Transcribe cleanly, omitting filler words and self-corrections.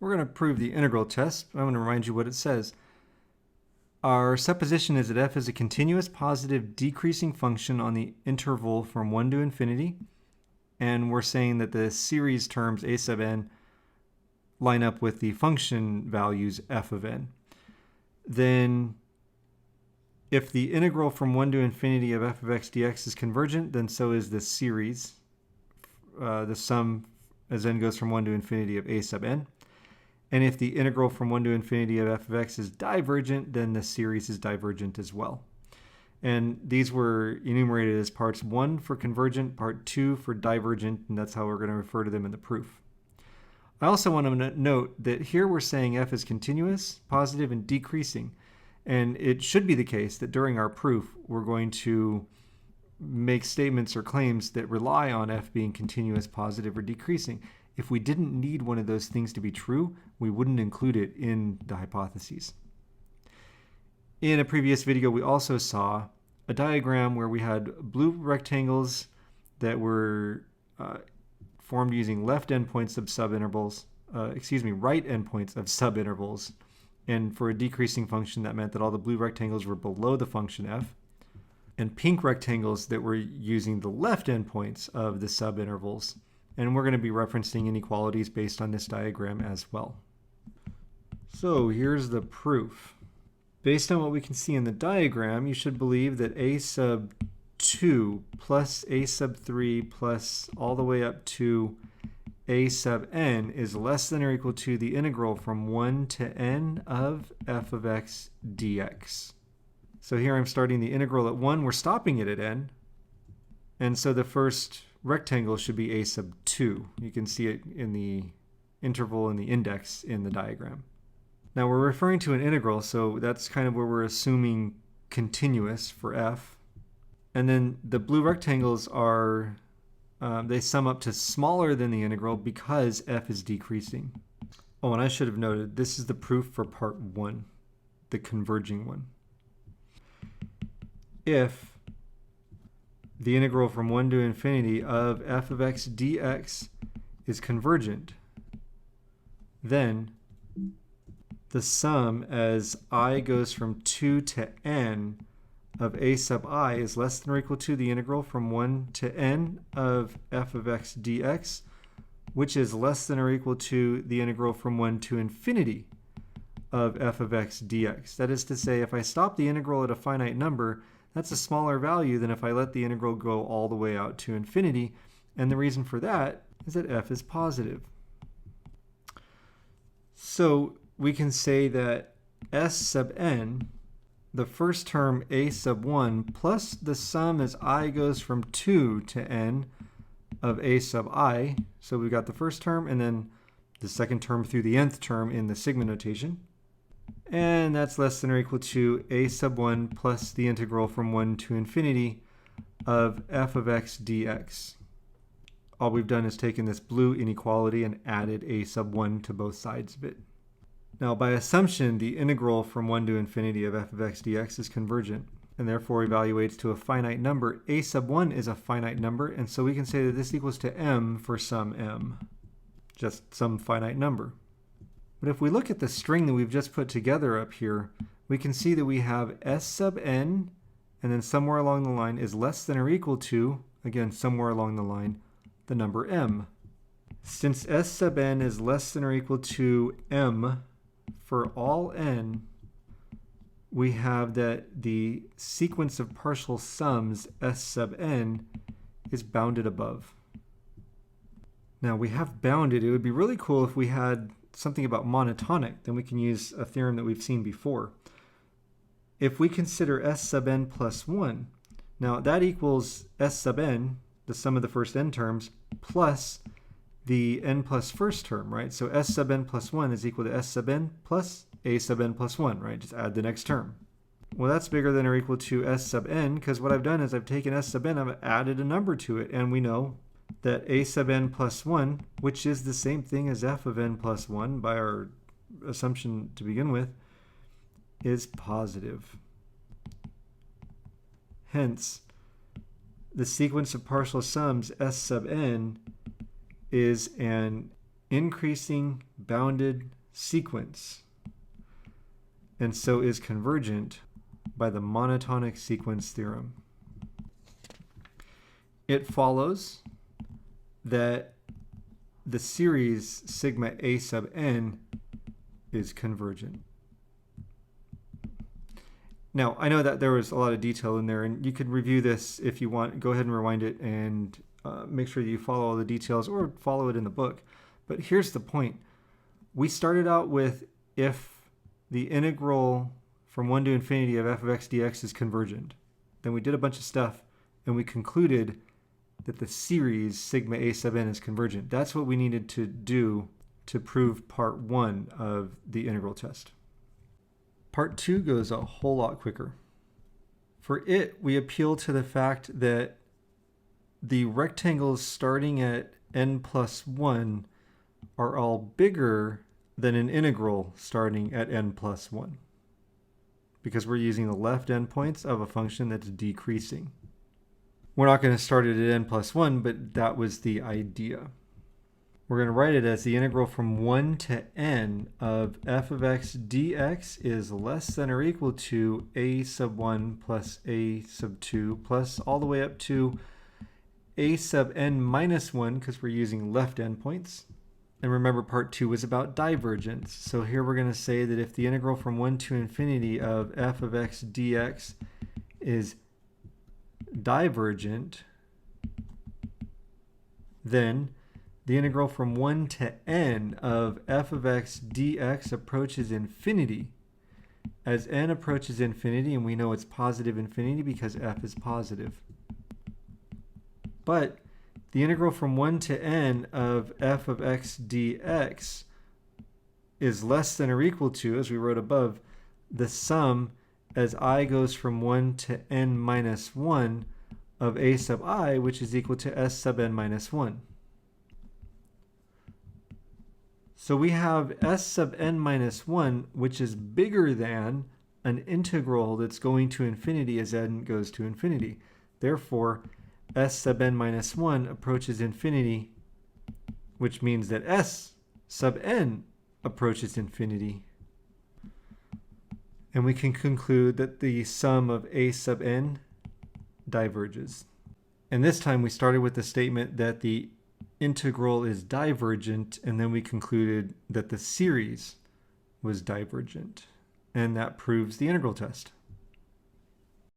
We're going to prove the integral test. I'm going to remind you what it says. Our supposition is that f is a continuous positive decreasing function on the interval from 1 to infinity. And we're saying that the series terms a sub n line up with the function values f of n. Then if the integral from 1 to infinity of f of x dx is convergent, then so is the series, the sum as n goes from 1 to infinity of a sub n. And if the integral from 1 to infinity of f of x is divergent, then the series is divergent as well. And these were enumerated as parts 1 for convergent, part 2 for divergent, and that's how we're going to refer to them in the proof. I also want to note that here we're saying f is continuous, positive, and decreasing. And it should be the case that during our proof, we're going to make statements or claims that rely on f being continuous, positive, or decreasing. If we didn't need one of those things to be true, we wouldn't include it in the hypotheses. In a previous video, we also saw a diagram where we had blue rectangles that were formed using left endpoints of subintervals, right endpoints of subintervals. And for a decreasing function, that meant that all the blue rectangles were below the function f. And pink rectangles that were using the left endpoints of the subintervals. And we're going to be referencing inequalities based on this diagram as well. So here's the proof. Based on what we can see in the diagram, you should believe that a sub 2 plus a sub 3 plus all the way up to a sub n is less than or equal to the integral from 1 to n of f of x dx. So here I'm starting the integral at 1. We're stopping it at n. And so the first rectangle should be a sub 2. You can see it in the interval and the index in the diagram. Now we're referring to an integral, so that's kind of where we're assuming continuous for f. And then the blue rectangles are, they sum up to smaller than the integral because f is decreasing. Oh, and I should have noted, this is the proof for part 1, the converging one. If the integral from 1 to infinity of f of x dx is convergent, then the sum as I goes from 2 to n of a sub I is less than or equal to the integral from 1 to n of f of x dx, which is less than or equal to the integral from 1 to infinity of f of x dx. That is to say, if I stop the integral at a finite number, that's a smaller value than if I let the integral go all the way out to infinity. And the reason for that is that f is positive. So we can say that s sub n, the first term a sub 1, plus the sum as I goes from 2 to n of a sub I. So we've got the first term and then the second term through the nth term in the sigma notation. And that's less than or equal to a sub 1 plus the integral from 1 to infinity of f of x dx. All we've done is taken this blue inequality and added a sub 1 to both sides of it. Now, by assumption, the integral from 1 to infinity of f of x dx is convergent and therefore evaluates to a finite number. A sub 1 is a finite number, and so we can say that this equals to m for some m, just some finite number. But if we look at the string that we've just put together up here, we can see that we have s sub n, and then somewhere along the line is less than or equal to, again, somewhere along the line, the number m. Since s sub n is less than or equal to m for all n, we have that the sequence of partial sums s sub n is bounded above. Now we have bounded. It would be really cool if we had something about monotonic, then we can use a theorem that we've seen before. If we consider s sub n plus 1, now that equals s sub n, the sum of the first n terms, plus the n plus first term, right? So s sub n plus 1 is equal to s sub n plus a sub n plus 1, right? Just add the next term. Well, that's bigger than or equal to s sub n, because what I've done is I've taken s sub n, I've added a number to it, and we know that a sub n plus 1, which is the same thing as f of n plus 1 by our assumption to begin with, is positive. Hence, the sequence of partial sums s sub n is an increasing bounded sequence, and so is convergent by the monotonic sequence theorem. It follows that the series sigma a sub n is convergent. Now, I know that there was a lot of detail in there, and you could review this if you want. Go ahead and rewind it and make sure you follow all the details or follow it in the book. But here's the point. We started out with if the integral from 1 to infinity of f of x dx is convergent. Then we did a bunch of stuff, and we concluded that the series sigma a sub n is convergent. That's what we needed to do to prove part 1 of the integral test. Part 2 goes a whole lot quicker. For it, we appeal to the fact that the rectangles starting at n plus 1 are all bigger than an integral starting at n plus 1, because we're using the left endpoints of a function that's decreasing. We're not going to start it at n plus 1, but that was the idea. We're going to write it as the integral from 1 to n of f of x dx is less than or equal to a sub 1 plus a sub 2 plus all the way up to a sub n minus 1, because we're using left endpoints. And remember, part 2 was about divergence. So here we're going to say that if the integral from 1 to infinity of f of x dx is divergent, then the integral from 1 to n of f of x dx approaches infinity. As n approaches infinity, and we know it's positive infinity because f is positive. But the integral from 1 to n of f of x dx is less than or equal to, as we wrote above, the sum as I goes from 1 to n minus 1 of a sub I, which is equal to s sub n minus 1. So we have s sub n minus 1, which is bigger than an integral that's going to infinity as n goes to infinity. Therefore, s sub n minus 1 approaches infinity, which means that s sub n approaches infinity. And we can conclude that the sum of a sub n diverges. And this time we started with the statement that the integral is divergent, and then we concluded that the series was divergent. And that proves the integral test.